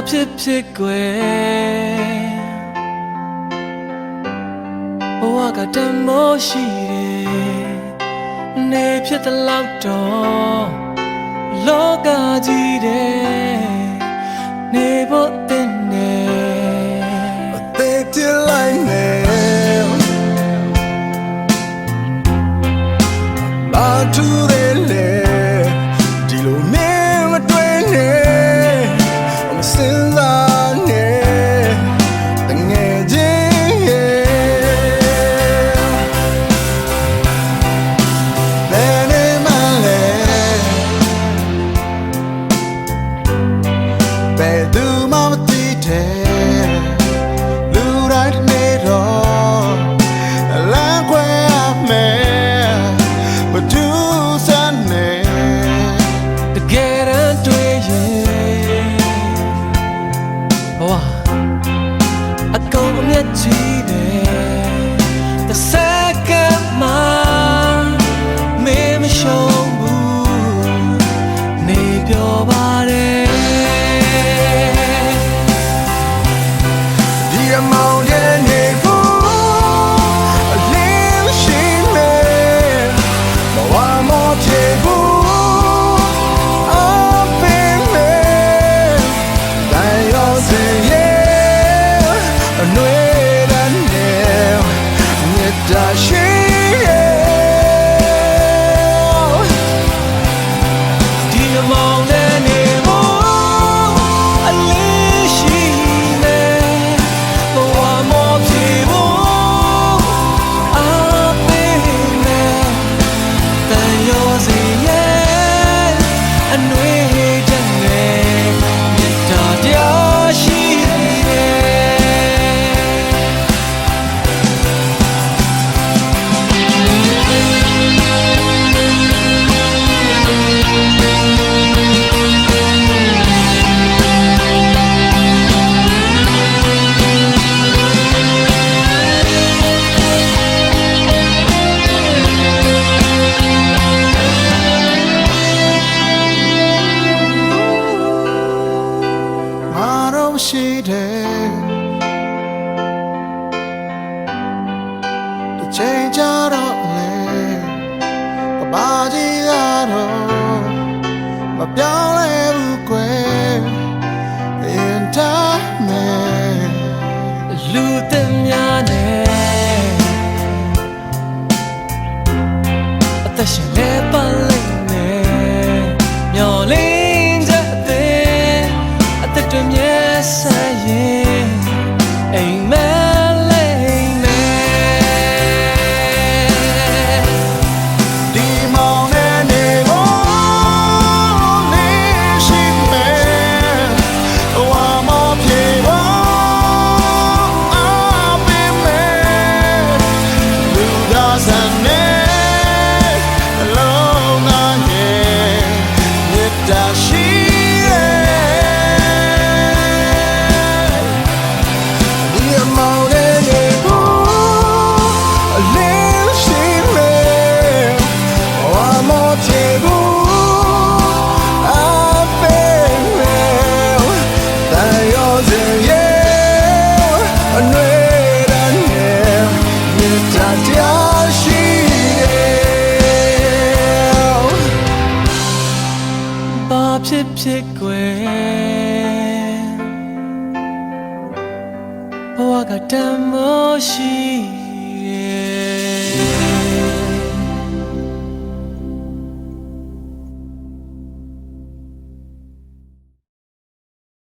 ဖြစ်ကွယ်ဘဝကတမိုးရှိတယ်နေဖြစ်တဲ့လောက်တော့လောကကြီးတယ်နေဖို့တင်နေအသေးတလိုက်နေလာတူတယ်လေဒီလိုမင်းမတွေ့နေမစင်လာနေတငယ်ချင်းဘယ်နေမှလဲဘယ်သူမှမသိတဲ့လူတိုင်းနေတော့လမ်းခွဲရမယ်ဘသူစနေတကယ်တမ်းတွေ့ရင်ဘဝအကုန်အမြတ်ကြီးတယ်တစ်စက္ကန့်မှမင်းမရှုံးဘူးနေပြောပါတယ်ဒီအမောင်ရဲ့နေဖို့အလင်းရှိမယ်ဘဝမဖြစ်ဘူးအပင်မယ်တန်ရောစင်ရဲ့အနှွေးတန်းနဲ့မြတ်တာရှိဒီအမောင်နဲ့နေဖို့အလင်းရှိမယ်ဘဝမဖြစ်ဘူးအပင်မယ်တန်ရောစင်ရဲ့အနှွေးတန်းနဲ့မြတ်တာတရားရှိတယ်မာတော့ရှိတယ်တစ်ချိန်ကြတော့လေကဘာကြီးကတော့မပြောင်းလဲဘူးကွယ်ရင်ထားမယ်လူသက်များနဲ့အသက်ရှင်လဲပါလိမ့်မယ်မျော်လင့်ချက်အသေးအသက်တွေမြဲဆက်ရင်အိမ်မဲလိမ့်မယ်ဒီမောင်နဲ့နေဖို့နေရှိမယ်ဘဝမဖြစ်ဘူးအပင်မယ်လူသားစံနဲ့အလုံးငါရဲ့မြတ်တာရှိဒီအမောင်နဲ့နေဖို့အလင်းရှိမယ်ဘဝမဖြစ်ဘူးအပင်မယ်တန်ရောစင်ရဲ့အနှွေးတန်းနဲ့မြတ်တာတရားရှိတယ်ဘာဖြစ်ကွယ်ဘဝကတမိုးရှိ